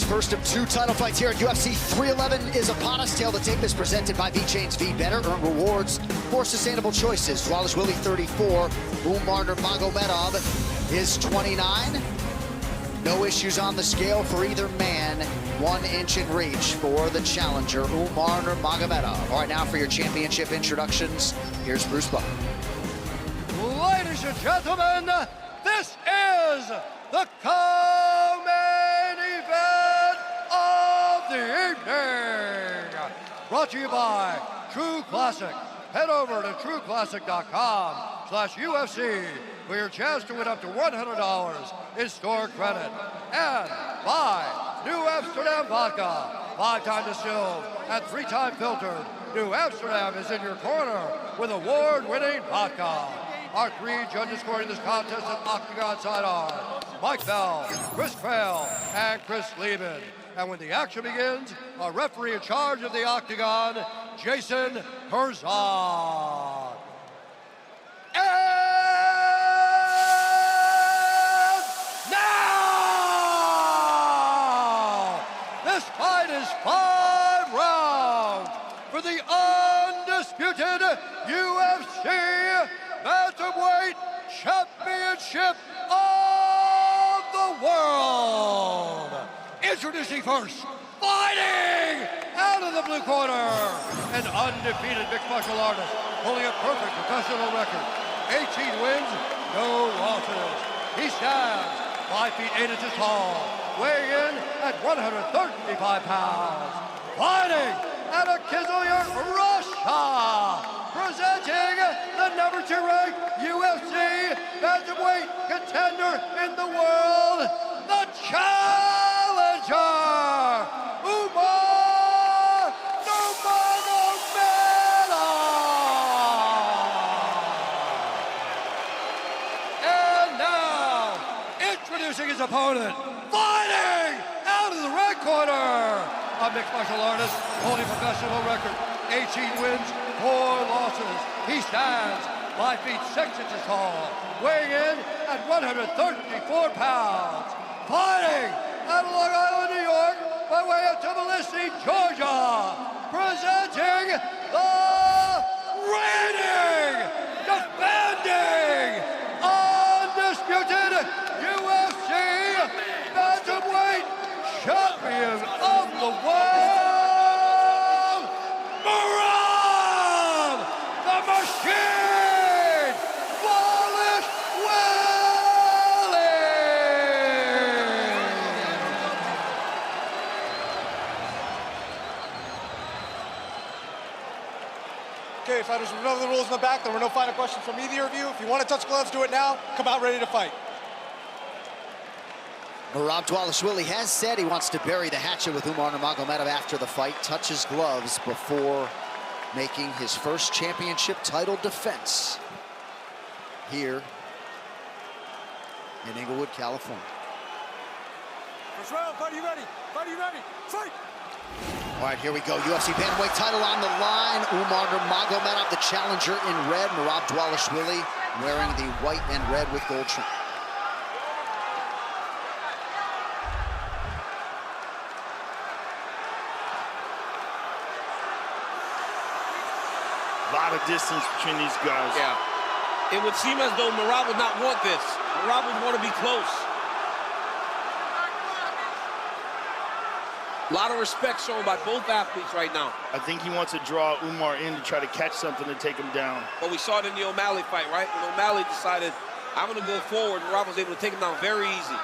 First of 2 title fights here at UFC 311 is upon us. Tail the tape is presented by V-Chains. V Better. Earn rewards. More sustainable choices. Dvalishvili 34. Umar Nurmagomedov is 29. No issues on the scale for either man. 1 inch in reach for the challenger, Umar Nurmagomedov. All right, now for your championship introductions, here's Bruce Buffer. Ladies and gentlemen, this is the co-main event of the evening. Brought to you by True Classic. Head over to trueclassic.com/UFC for your chance to win up to $100 in store credit. And by New Amsterdam Vodka, 5-time distilled and 3-time filtered. New Amsterdam is in your corner with award-winning vodka. Our 3 judges scoring this contest at Octagon side are Mike Bell, Chris Crail, and Chris Lieben. And when the action begins, our referee in charge of the Octagon, Jason Herzog. And now, this fight is 5 rounds for the undisputed UFC Bantamweight Championship of the world. Introducing first, fighting out of the blue corner, an undefeated mixed martial artist holding a perfect professional record. 18 wins, no losses. He stands 5 feet 8 inches tall, weighing in at 135 pounds. Fighting out of Kizlyar, Russia, presenting the number 2 ranked UFC bantamweight contender in the world, the challenger, Umar Nurmagomedov. And now, introducing his opponent, fighting out of the red corner, a mixed martial artist holding a professional record, 18 wins, 4 losses. He stands 5 feet 6 inches tall, weighing in at 134 pounds. Fighting out of Long Island, New York, by way of Tbilisi, Georgia, presenting the reigning, defending, undisputed UFC bantamweight champion of the world, Merab, the Machine, Dvalishvili. Okay, fighters, we know the rules in the back. There were no final questions from either of you. If you want to touch gloves, do it now. Come out ready to fight. Merab Dvalishvili has said he wants to bury the hatchet with Umar Nurmagomedov after the fight, touches gloves before making his first championship title defense here in Inglewood, California. First round, fight, you ready? Fight, you ready? Fight! All right, here we go. UFC bantamweight title on the line. Umar Nurmagomedov, the challenger in red. Merab Dvalishvili wearing the white and red with gold trim. A lot of distance between these guys. Yeah. It would seem as though Merab would not want this. Merab would want to be close. A lot of respect shown by both athletes right now. I think he wants to draw Umar in to try to catch something to take him down. But we saw it in the O'Malley fight, right? When O'Malley decided, I'm going to go forward, Merab was able to take him down very easy.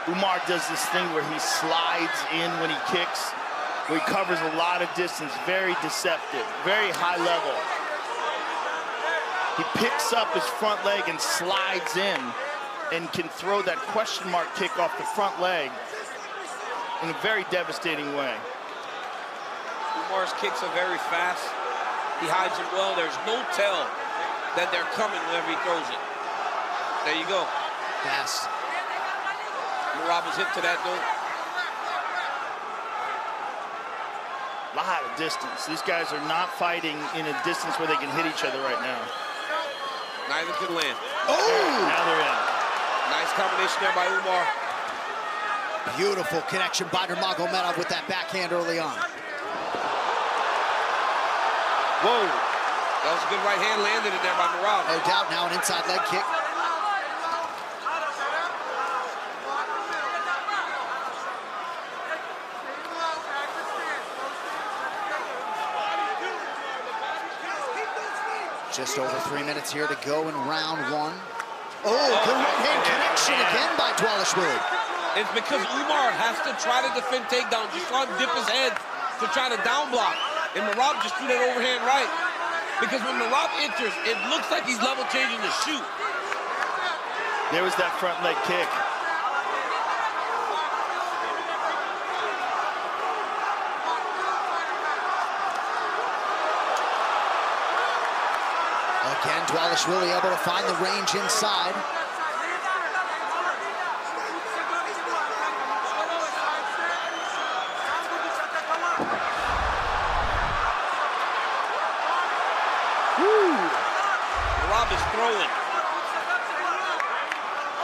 Umar does this thing where he slides in when he kicks, where he covers a lot of distance, very deceptive, very high level. He picks up his front leg and slides in and can throw that question mark kick off the front leg in a very devastating way. Umar's kicks are very fast. He hides it well. There's no tell that they're coming whenever he throws it. There you go. Fast. Merab was hit to that, though. A lot of distance. These guys are not fighting in a distance where they can hit each other right now. Neither can land. Oh! Now they're in. Nice combination there by Umar. Beautiful connection by Nurmagomedov with that backhand early on. Whoa. That was a good right hand landed in there by Merab. No doubt, now an inside leg kick. Just over 3 minutes here to go in round one. Oh, good right hand connection again by Dvalishvili. It's because Umar has to try to defend takedowns. You saw him dip his head to try to down block. And Merab just threw that overhand right. Because when Merab enters, it looks like he's level changing to shoot. There was that front leg kick. Again, Dvalishvili able to find the range inside. Merab is throwing.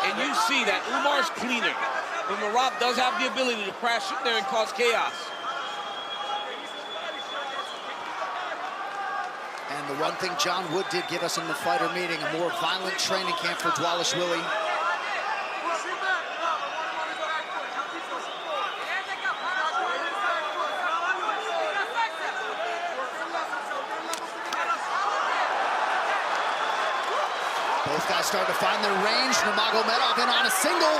And you see that Umar's cleaner. But Merab does have the ability to crash in there and cause chaos. And the one thing John Wood did give us in the fighter meeting, a more violent training camp for Dvalishvili. Both guys start to find their range. Nurmagomedov in on a single.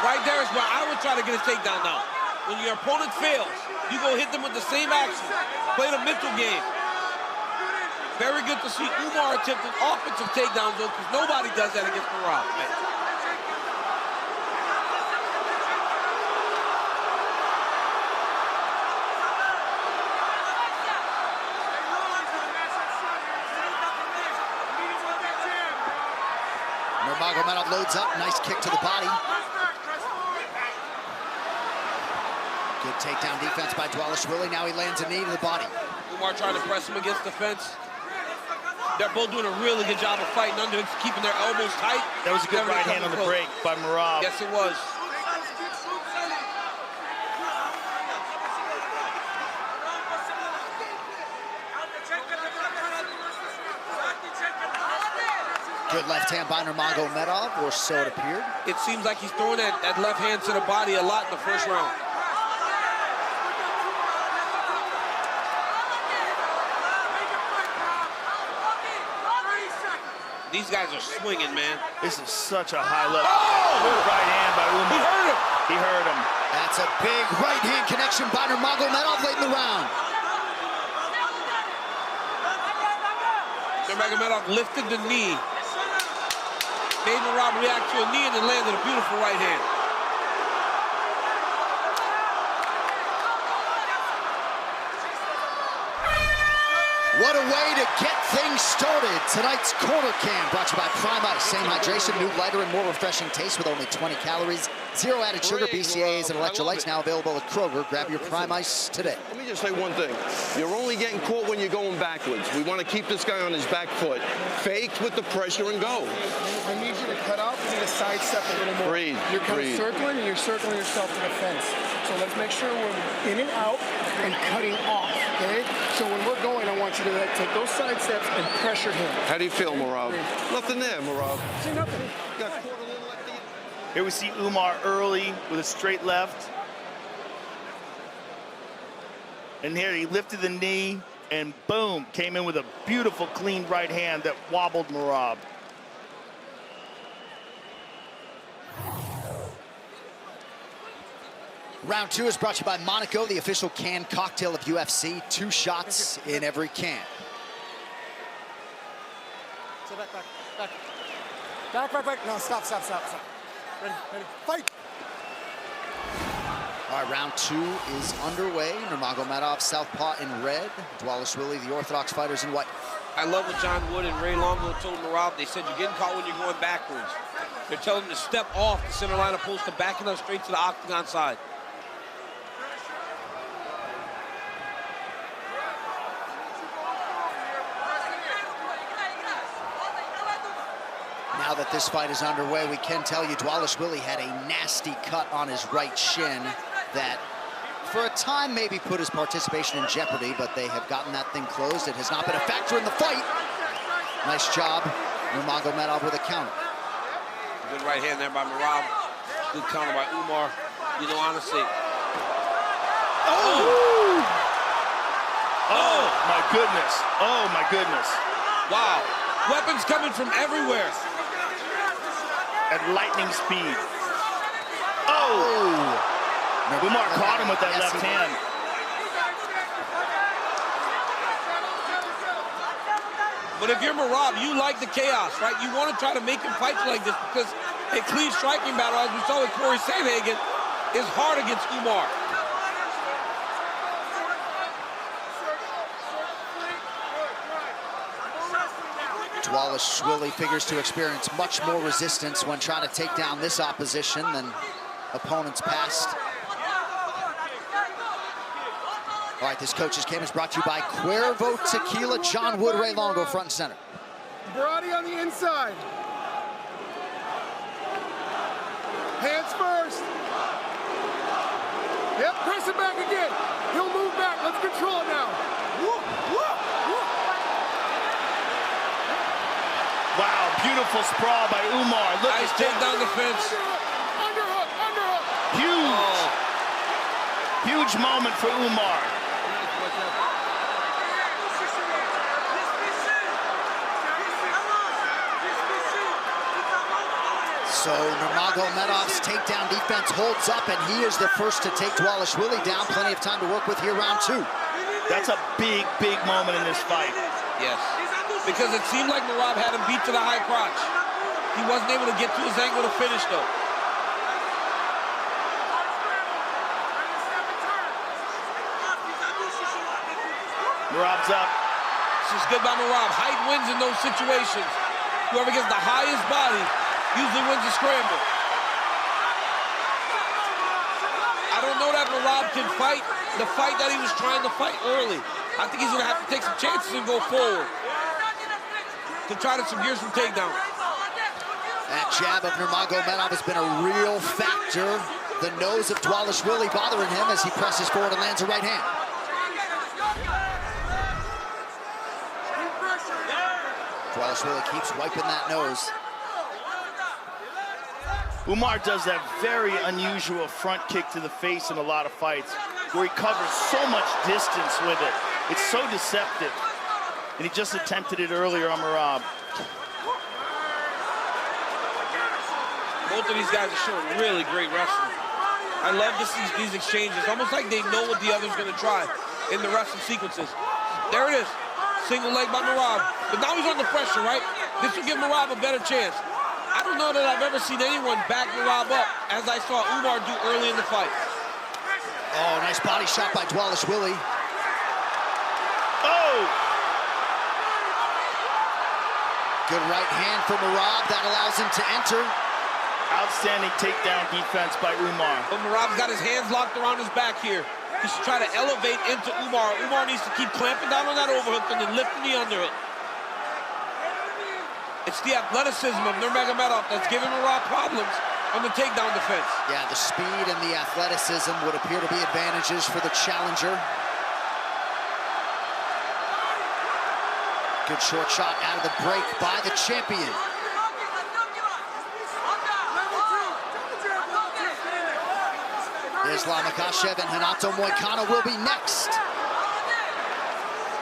Right there is where I would try to get a takedown now. When your opponent fails, you go hit them with the same action. Play the mental game. Very good to see Umar attempting offensive takedowns, though, because nobody does that against Merab. Nurmagomedov loads up, nice kick to the body. Good takedown defense by Dvalishvili. Now he lands a knee to the body. Umar trying to press him against the fence. They're both doing a really good job of fighting under, keeping their elbows tight. That was a good right hand on the break by Merab. Yes, it was. Good left hand by Nurmagomedov, or so it appeared. It seems like he's throwing that left hand to the body a lot in the first round. These guys are swinging, man. This is such a high level. Oh! Good right hand by Umar. He hurt him. He hurt him. That's a big right hand connection by Nurmagomedov late in the round. Nurmagomedov lifted the knee. Made Merab react to a knee and then landed a beautiful right hand. What a way to get things started. Tonight's Corner Cam brought to you by Prime Ice. Same hydration, new, lighter, and more refreshing taste with only 20 calories, zero added sugar, BCAAs, and electrolytes. Now available at Kroger. Grab your Prime Ice today. Let me just say one thing. You're only getting caught when you're going backwards. We want to keep this guy on his back foot. Fake with the pressure and go. I need you to cut off. You need to sidestep a little more. Breathe. You're kind breathe. of circling, and you're circling yourself to the fence. So let's make sure we're in and out and cutting off, okay? So when we're going, I want you to take those side steps and pressure him. How do you feel, Merab? Nothing there, Merab. See, nothing. Got caught a little at the end. Here we see Umar early with a straight left. And here he lifted the knee and boom, came in with a beautiful clean right hand that wobbled Merab. Round two is brought to you by Monaco, the official canned cocktail of UFC. 2 shots in every can. So back. No, stop. Ready, fight. All right, round two is underway. Nurmagomedov, southpaw in red. Dvalishvili, the orthodox fighters in white. I love what John Wood and Ray Longo told Merab. They said you're getting caught when you're going backwards. They're telling him to step off the center line of post and backing up straight to the octagon side. now that this fight is underway, we can tell you Dvalishvili had a nasty cut on his right shin that for a time maybe put his participation in jeopardy, but they have gotten that thing closed. It has not been a factor in the fight. Nice job, Nurmagomedov with a counter. Good right hand there by Merab. Good counter by Umar. You know, honestly. Oh! Oh, my goodness. Oh, my goodness. Wow. Weapons coming from everywhere. At lightning speed. Oh! Umar caught him with that left hand. But if you're Merab, you like the chaos, right? You want to try to make him fight like this because a clean striking battle, as we saw with Corey Sandhagen, is hard against Umar. Dvalishvili figures to experience much more resistance when trying to take down this opposition than opponents past. All right, this coach's game is brought to you by Cuervo Tequila. John Wood, Ray Longo, front and center. Brody on the inside. Hands first. Yep, press it back again. He'll move back. Let's control it now. Wow, beautiful sprawl by Umar. Look, Nice takedown defense. Underhook, underhook. Huge. Huge moment for Umar. So Nurmagomedov's takedown defense holds up, and he is the first to take Dvalishvili down. Plenty of time to work with here, round two. That's a big, big moment in this fight. Yes. Because it seemed like Merab had him beat to the high crotch. He wasn't able to get to his angle to finish, though. Merab's up. This is good by Merab. Height wins in those situations. Whoever gets the highest body usually wins the scramble. I don't know that Merab can fight the fight that he was trying to fight early. I think he's going to have to take some chances and go forward to try to secure some takedowns. That jab of Nurmagomedov has been a real factor. The nose of Dvalishvili bothering him as he presses forward and lands a right hand. Dvalishvili keeps wiping that nose. Umar does that very unusual front kick to the face in a lot of fights where he covers so much distance with it. It's so deceptive. And he just attempted it earlier on Merab. Both of these guys are showing really great wrestling. I love to see these exchanges, almost like they know what the other's going to try in the wrestling sequences. There it is, single leg by Merab. But now he's under pressure, right? This will give Merab a better chance. I don't know that I've ever seen anyone back Merab up as I saw Umar do early in the fight. Oh, nice body shot by Dvalishvili. Oh! Good right hand from Merab. That allows him to enter. Outstanding takedown defense by Umar. But Merab's got his hands locked around his back here. He should try to elevate into Umar. Umar needs to keep clamping down on that overhook and then lifting the underhook. It's the athleticism of Nurmagomedov that's giving Merab problems on the takedown defense. Yeah, the speed and the athleticism would appear to be advantages for the challenger. Good short shot out of the break by the champion. Islam Makhachev and Renato Moicano will be next.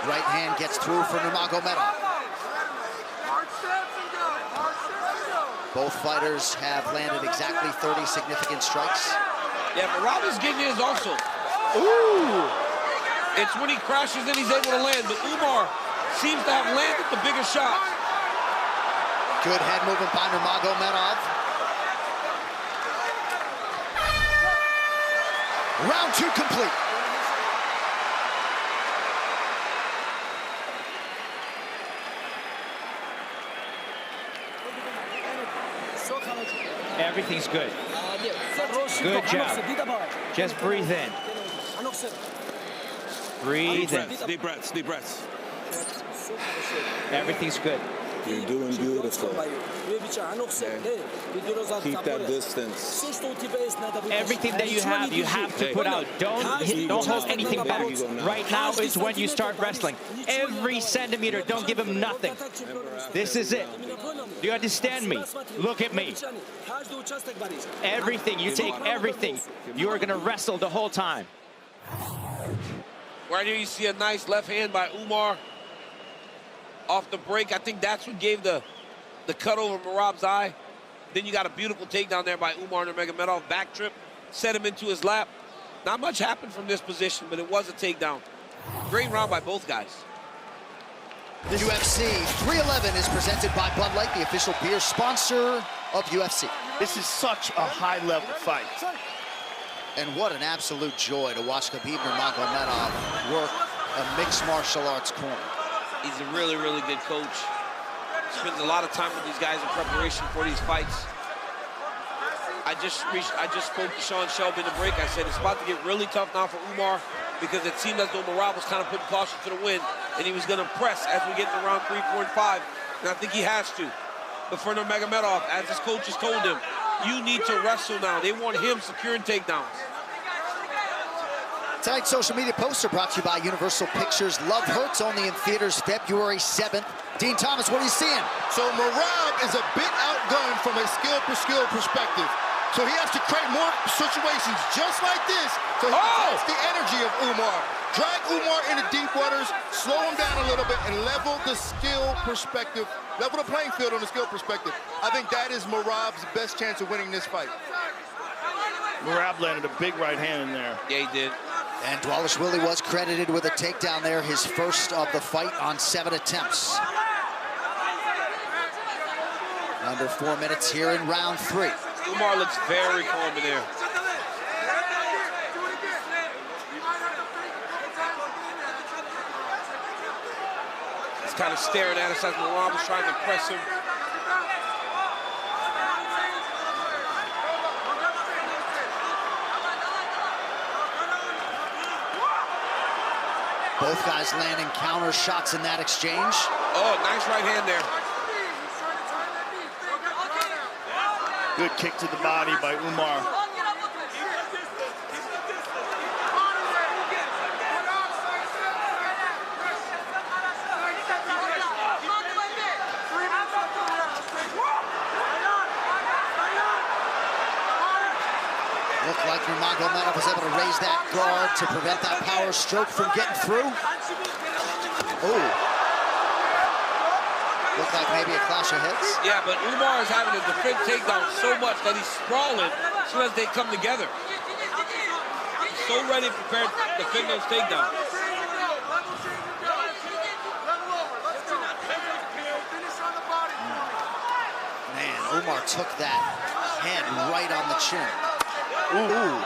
Right hand gets through for Nurmagomedov. Both fighters have landed exactly 30 significant strikes. Yeah, Merab is getting his also. Ooh! It's when he crashes that he's able to land, but Umar seems to have landed the bigger shots. Good head movement by Nurmagomedov. Round two complete. Everything's good. Good job. Just breathe in. Breathe in. Deep breaths, deep breaths. Everything's good. You're doing beautiful. Keep that distance. Everything that you have to put out. Don't hold anything back. Right now is when you start wrestling. Every centimeter, don't give him nothing. This is it. Do you understand me? Look at me. Everything, you take everything. You are gonna wrestle the whole time. Right here you see a nice left hand by Umar off the break. I think that's what gave the cut over Merab's eye. Then you got a beautiful takedown there by Umar Nurmagomedov. Back trip, set him into his lap. Not much happened from this position, but it was a takedown. Great round by both guys. The UFC 311 is presented by Bud Light, the official beer sponsor of UFC. This is such a high-level fight. And what an absolute joy to watch Khabib Nurmagomedov work a mixed martial arts corner. He's a really, really good coach. Spends a lot of time with these guys in preparation for these fights. I just spoke to Sean Shelby in the break. I said it's about to get really tough now for Umar because it seemed as though Merab was kind of putting caution to the wind and he was going to press as we get into round 3, 4, and 5. And I think he has to. But for Nurmagomedov, as his coaches told him, you need to wrestle now. They want him securing takedowns. Tonight's social media posts are brought to you by Universal Pictures. Love Hurts, only in theaters February 7th. Dean Thomas, what are you seeing? So Merab is a bit outgunned from a skill perspective. So he has to create more situations just like this so he can test the energy of Umar. Drag Umar into deep waters, slow him down a little bit, and level the skill perspective, level the playing field on the skill perspective. I think that is Merab's best chance of winning this fight. Merab landed a big right hand in there. Yeah, he did. And Dvalishvili was credited with a takedown there, his first of the fight on 7 attempts. Under 4 minutes here in round 3. Umar looks very calm in there. He's kind of staring at us as Merab is trying to press him. Both guys landing counter shots in that exchange. Oh, nice right hand there. Good kick to the body by Umar. Looked like Nurmagomedov was able to raise that guard to prevent that power stroke from getting through. Oh. Looked like maybe a clash of heads. Yeah, but Umar is having to defend takedown so much that he's sprawling as soon as they come together. He's so ready and prepared to defend those takedowns. Man, Umar took that head right on the chin. Ooh.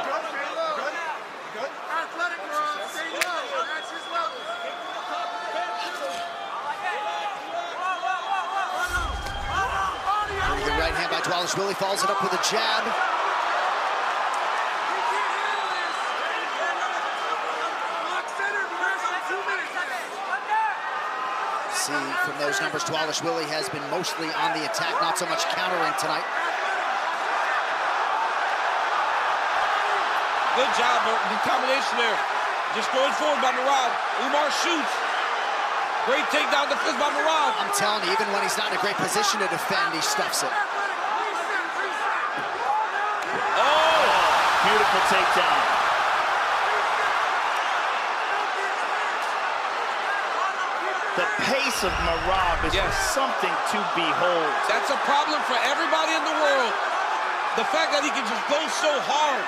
The right hand by Dvalishvili, follows it up with a jab. See from those numbers, Dvalishvili has been mostly on the attack, not so much countering tonight. Good job, the combination there. Just going forward by Merab. Umar shoots. Great takedown defense by Merab. I'm telling you, even when he's not in a great position to defend, he stuffs it. Oh! Beautiful takedown. The pace of Merab is something to behold. That's a problem for everybody in the world. The fact that he can just go so hard.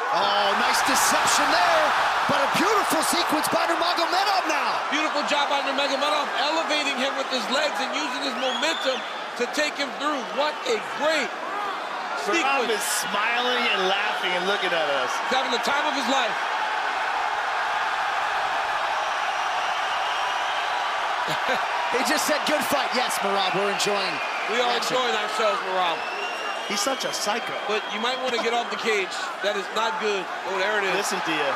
Oh, nice deception there, but a beautiful sequence by Nurmagomedov now. Beautiful job by Nurmagomedov, elevating him with his legs and using his momentum to take him through. What a great sequence. Merab is smiling and laughing and looking at us. He's having the time of his life. He just said good fight. Yes, Merab, we're enjoying. We are enjoying ourselves, Merab. He's such a psycho. But you might want to get off the cage. That is not good. Oh, there it is. Listen to you.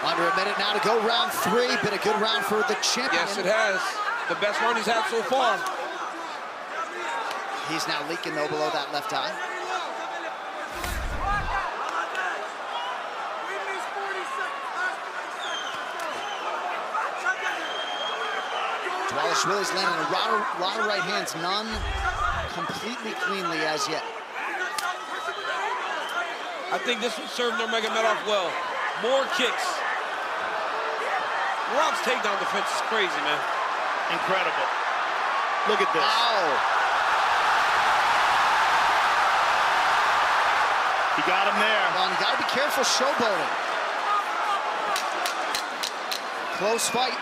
Under a minute now to go, round 3. Been a good round for the champion. Yes, it has. The best run he's had so far. He's now leaking, though, below that left eye. Dvalishvili's landing a lot of right hands, none completely cleanly as yet. I think this would serve Nurmagomedov well. More kicks. Merab's takedown defense is crazy, man. Incredible. Look at this. Wow. He got him there. Well, you got to be careful showboating. Close fight.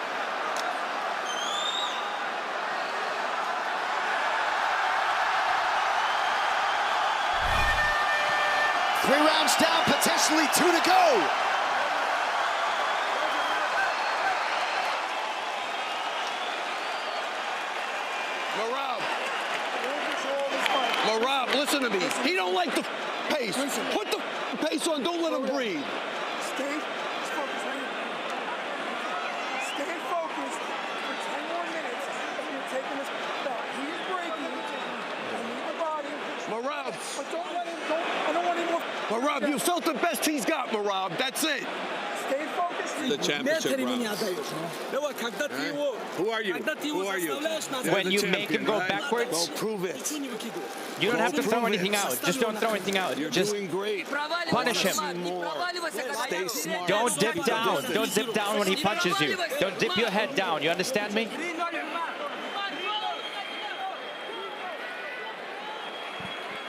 Three rounds down, potentially 2 to go. Merab, listen to me. He don't like the pace. Put the pace on. Don't let him breathe. Stay focused. Stay focused for 10 more minutes, and you're taking this back. He's breaking. I need the body. Merab. But don't let him. I don't want him more. Merab, you felt the best he's got, Merab. That's it. Stay focused. The championship rounds. Who are you? Who are you? When you make him go backwards, Go prove it. you don't have to throw anything out. Just don't throw anything out. You're Just doing great. punish him. Stay smart. Don't dip down. Don't dip down when he punches you. Don't dip your head down. You understand me?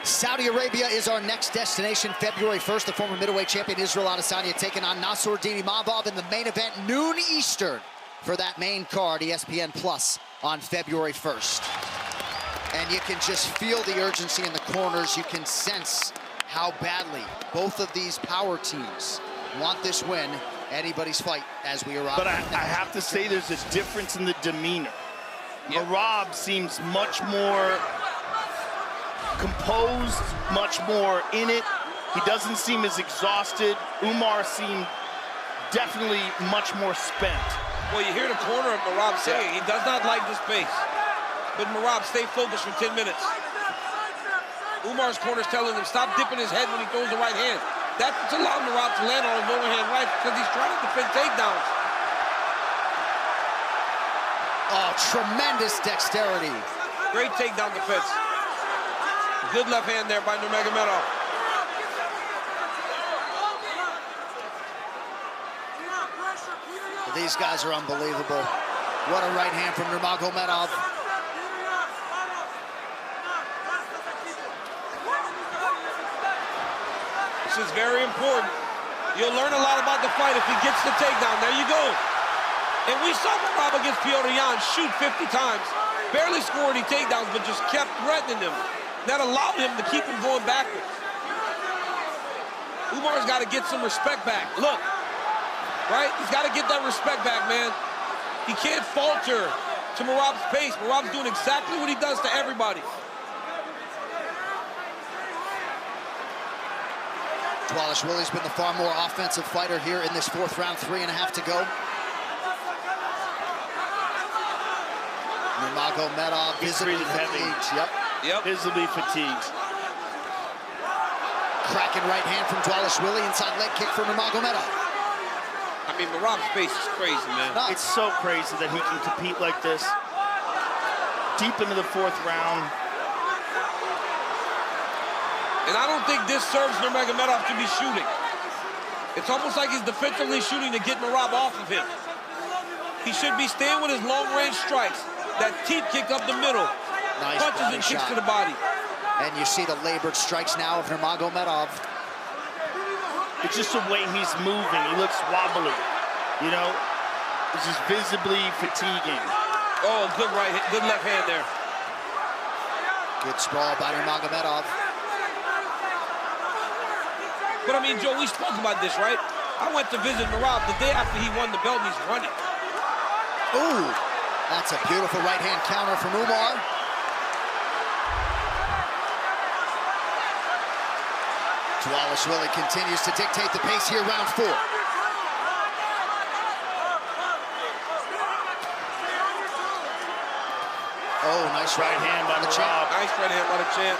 Saudi Arabia is our next destination. February 1st, the former middleweight champion Israel Adesanya taking on Nassourdine Imavov in the main event, noon Eastern, for that main card, ESPN Plus, on February 1st. And you can just feel the urgency in the corners. You can sense how badly both of these power teams want this win. Anybody's fight as we arrive. But I have to say there's a difference in the demeanor. Yep. Merab seems much more composed, much more in it. He doesn't seem as exhausted. Umar seemed definitely much more spent. Well, you hear the corner of Merab saying he does not like this pace. But Merab, stay focused for 10 minutes. Umar's corner's telling him stop dipping his head when he throws the right hand. That's what's allowing Merab to land on his overhand right because he's trying to defend takedowns. Oh, tremendous dexterity. Great takedown defense. Good left hand there by Nurmagomedov. These guys are unbelievable. What a right hand from Nurmagomedov. This is very important. You'll learn a lot about the fight if he gets the takedown. There you go. And we saw Merab against Petr Yan shoot 50 times. Barely scored any takedowns, but just kept threatening him. That allowed him to keep him going backwards. Umar's got to get some respect back. Look, right? He's got to get that respect back, man. He can't falter to Merab's pace. Merab's doing exactly what he does to everybody. Dvalishvili's been the far more offensive fighter here in this 4th round, 3.5 to go. Nurmagomedov visibly fatigued. Yep. Visibly fatigued. Cracking right hand from Dvalishvili, inside leg kick for Nurmagomedov. I mean, Merab's pace is crazy, man. It's so crazy that he can compete like this. Deep into the 4th round. And I don't think this serves Nurmagomedov to be shooting. It's almost like he's defensively shooting to get Merab off of him. He should be staying with his long-range strikes. That teep kick up the middle. Nice punches and kicks to the body. And you see the labored strikes now of Nurmagomedov. It's just the way he's moving. He looks wobbly. You know, it's just visibly fatiguing. Oh, good left hand there. Good sprawl by Nurmagomedov. But I mean, Joe, we spoke about this, right? I went to visit Merab the day after he won the belt and he's running. Ooh, that's a beautiful right hand counter from Umar. Dvalishvili continues to dictate the pace here, round 4. Oh, nice right hand by the champ. Nice right hand by the champ.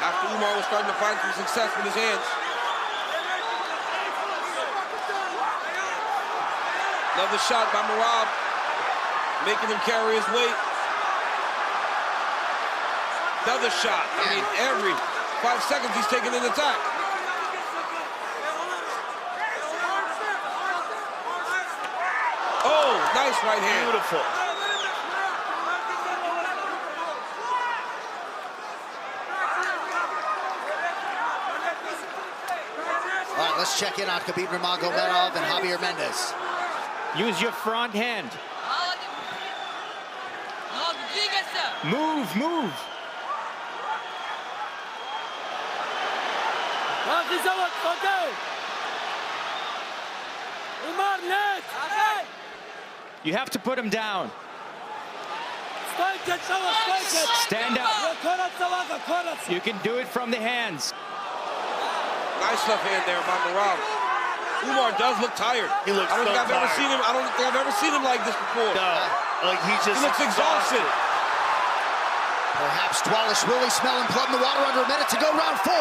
After Umar was starting to find some success with his hands. Another shot by Merab, making him carry his weight. Another shot. I mean, every 5 seconds he's taking an attack. Oh, nice right hand. Beautiful. All right, let's check in on Khabib Nurmagomedov and Javier Mendez. Use your front hand. Move, move. You have to put him down. Stand up. You can do it from the hands. Nice left hand there by Merab. Umar does look tired. He looks I don't think so I've ever tired. seen him. I don't think I've ever seen him like this before. No, like he looks exhausted. Perhaps Dvalishvili smelling blood in the water under a minute to go, round 4.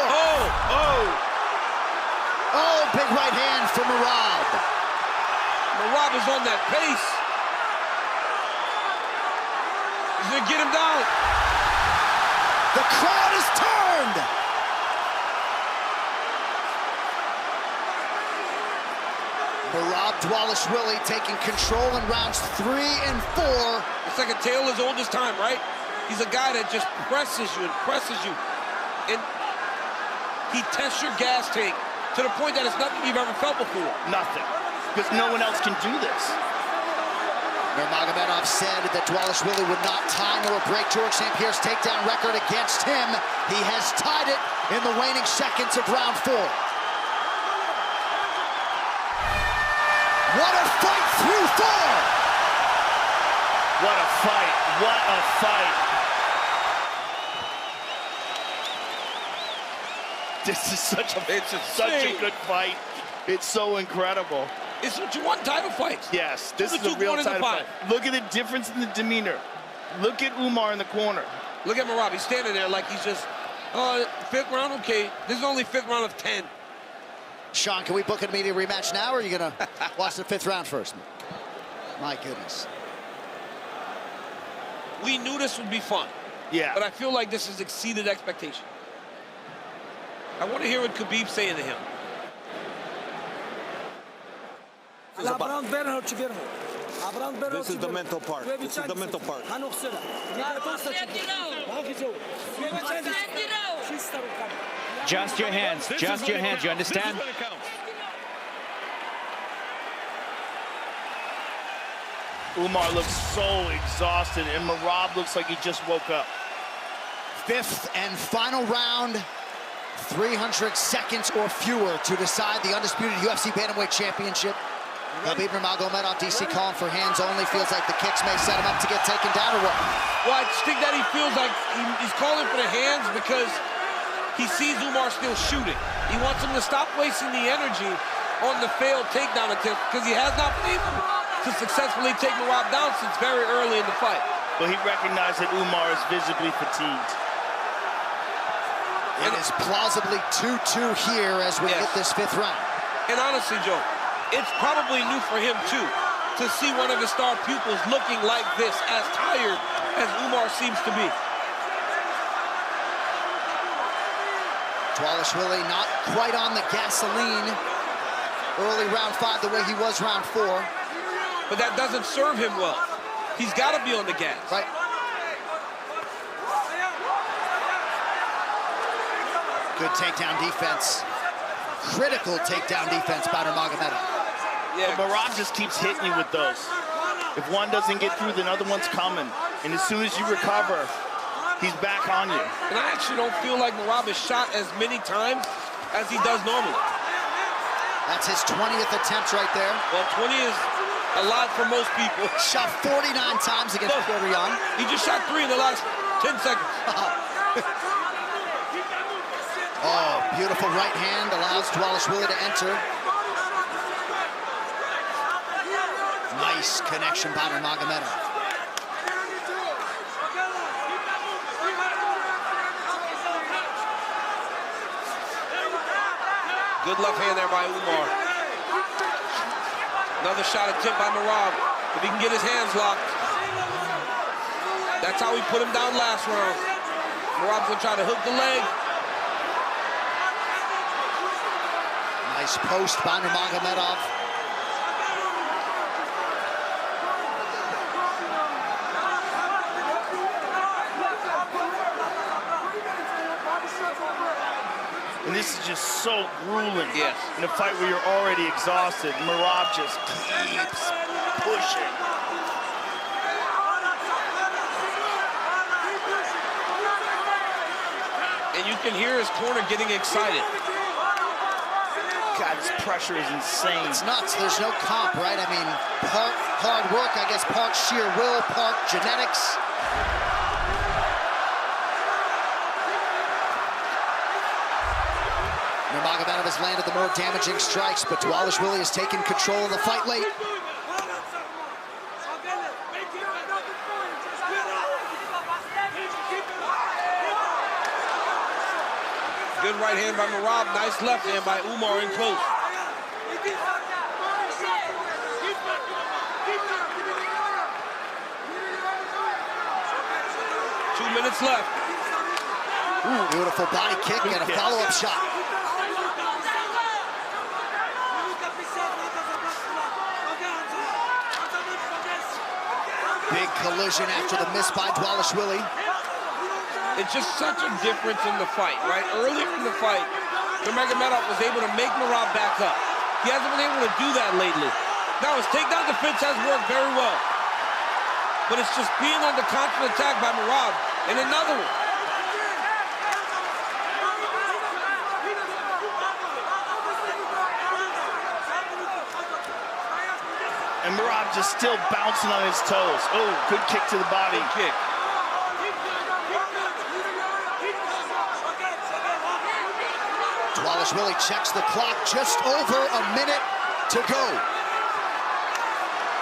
Oh, big right hand from Merab. Merab is on that pace. He's gonna get him down. The crowd is turned. Merab Dvalishvili taking control in rounds 3 and 4. It's like a tale as old as time, right? He's a guy that just presses you and presses you. And he tests your gas tank to the point that it's nothing you've ever felt before. Nothing. Because no one else can do this. Nurmagomedov said that Dvalishvili would not tie nor break George St. Pierre's takedown record against him. He has tied it in the waning seconds of round 4. What a fight through 4! What a fight. What a fight. This is such a good fight. It's so incredible. It's what you want, title fights. Yes, this is a real title fight. Look at the difference in the demeanor. Look at Umar in the corner. Look at Merab. He's standing there like he's just, 5th round, okay. This is only 5th round of 10. Sean, can we book an immediate rematch now, or are you going to watch the 5th round first? My goodness. We knew this would be fun. Yeah. But I feel like this has exceeded expectation. I want to hear what Khabib's saying to him. This is the mental part. This is the mental part. Just your hands. Just your hands. You understand? Umar looks so exhausted, and Merab looks like he just woke up. 5th and final round. 300 seconds or fewer to decide the undisputed UFC Bantamweight Championship. Khabib Nurmagomedov, DC calling for hands only. Feels like the kicks may set him up to get taken down, or what? Well, I just think that he feels like he's calling for the hands because he sees Umar still shooting. He wants him to stop wasting the energy on the failed takedown attempt because he has not been able to successfully take Merab down since very early in the fight. But he recognized that Umar is visibly fatigued. It is plausibly 2-2 here as we hit this 5th round. And honestly, Joe, it's probably new for him, too, to see one of his star pupils looking like this, as tired as Umar seems to be. Dvalishvili not quite on the gasoline early round 5 the way he was round 4. But that doesn't serve him well. He's got to be on the gas. Right. Good takedown defense. Critical takedown defense by Nurmagomedov. Yeah, but Merab just keeps hitting you with those. If one doesn't get through, the other one's coming. And as soon as you recover, he's back on you. And I actually don't feel like Merab is shot as many times as he does normally. That's his 20th attempt right there. Well, 20 is a lot for most people. Shot 49 times against Florian. He just shot 3 in the last 10 seconds. Oh, beautiful right hand allows Dvalishvili to enter. Nice connection by Nurmagomedov. Good left hand there by Umar. Another shot attempt by Merab. If he can get his hands locked. That's how he put him down last round. Merab's gonna try to hook the leg. Nice post by Nurmagomedov. And this is just so grueling. Yes. In a fight where you're already exhausted, Merab just keeps pushing. And you can hear his corner getting excited. God, this pressure is insane. It's nuts. There's no comp, right? I mean, part hard work, I guess, part sheer will, part genetics. Nurmagomedov has landed the more damaging strikes, but Dvalishvili has taken control of the fight late. Good right hand by Merab, nice left hand by Umar in close. Two minutes left. Ooh, beautiful body kick and a follow-up shot. Big collision after the miss by Dvalishvili. It's just such a difference in the fight, right? Earlier in the fight, Nurmagomedov was able to make Merab back up. He hasn't been able to do that lately. Now his takedown defense has worked very well. But it's just being under constant attack by Merab. And another one. And Merab just still bouncing on his toes. Oh, good kick to the body. Good kick. Dvalishvili checks the clock, just over a minute to go.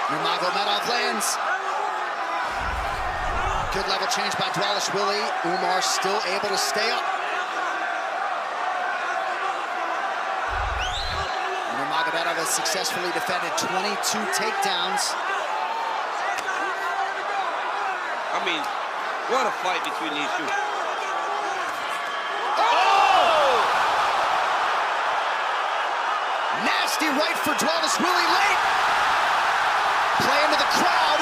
Nurmagomedov lands. Good level change by Dvalishvili. Umar still able to stay up. Nurmagomedov has successfully defended 22 takedowns. I mean, what a fight between these two. Nasty right for Dvalishvili late. Play into the crowd.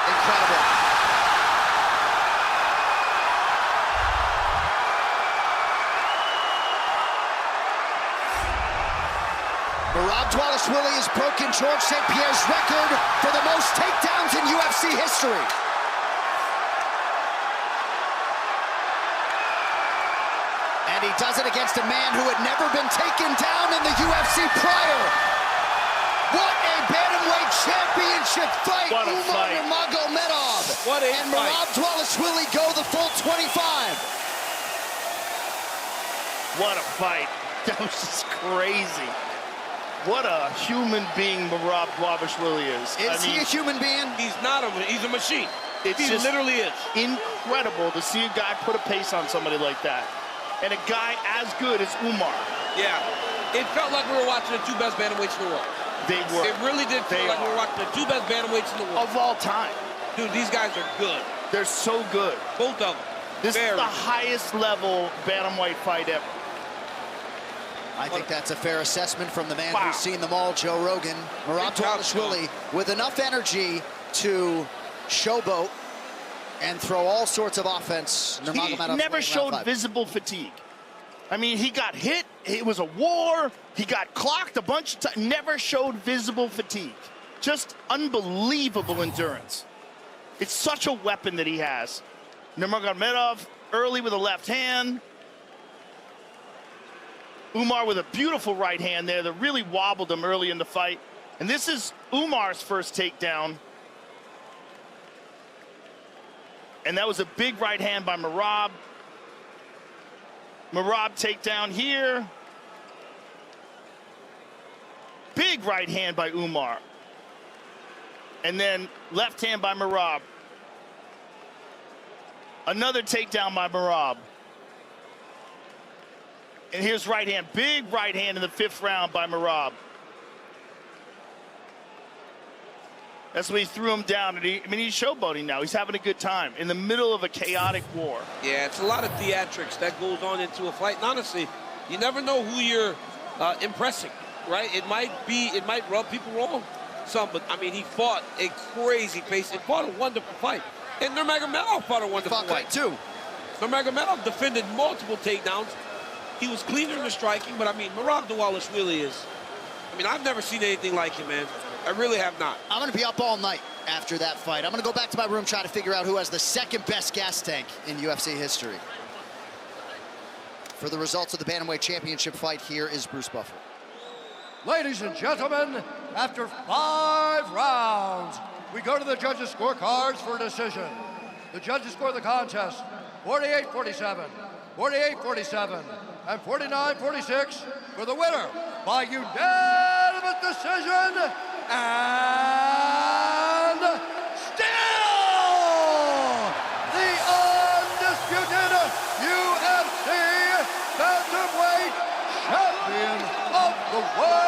Incredible. Merab Dvalishvili has broken George St. Pierre's record for the most takedowns in UFC history. And he does it against a man who had never been taken down in the UFC prior. What a bantamweight championship fight! What a Umar fight. Nurmagomedov. What a and fight. Merab Dvalishvili go the full 25. What a fight. That was just crazy. What a human being Merab Dvalishvili is. Is he a human being? He's not a, he's a machine. It's He just literally is. incredible to see a guy put a pace on somebody like that. And a guy as good as Umar. Yeah. It felt like we were watching the two best bantamweights in the world. They were. It really did feel like we were watching the two best bantamweights in the world. Of all time. Dude, these guys are good. They're so good. Both of them. This is the highest level bantamweight fight ever. I think that's a fair assessment from the man who's seen them all, Joe Rogan. Merab Dvalishvili with enough energy to showboat and throw all sorts of offense. He never showed visible fatigue. I mean, he got hit. It was a war. He got clocked a bunch of times. Never showed visible fatigue. Just unbelievable endurance. It's such a weapon that he has. Nurmagomedov early with a left hand. Umar with a beautiful right hand there that really wobbled him early in the fight. And this is Umar's first takedown. And that was a big right hand by Merab. Merab takedown here. Big right hand by Umar. And then left hand by Merab. Another takedown by Merab. And here's right hand, big right hand in the 5th round by Merab. That's when he threw him down, and he's showboating now. He's having a good time in the middle of a chaotic war. Yeah, it's a lot of theatrics that goes on into a fight. And honestly, you never know who you're impressing, right? It might rub people wrong some, but I mean, he fought a crazy pace. He fought a wonderful fight. And Nurmagomedov fought a wonderful fight too. Nurmagomedov defended multiple takedowns. He was cleaner in the striking, but I mean, Merab Dvalishvili is, I mean, I've never seen anything like him, man. I really have not. I'm going to be up all night after that fight. I'm going to go back to my room, try to figure out who has the 2nd best gas tank in UFC history. For the results of the Bantamweight Championship fight, here is Bruce Buffer. Ladies and gentlemen, after 5 rounds, we go to the judges' scorecards for a decision. The judges score the contest 48-47, 48-47, and 49-46 for the winner by unanimous decision. And still the undisputed UFC bantamweight champion of the world.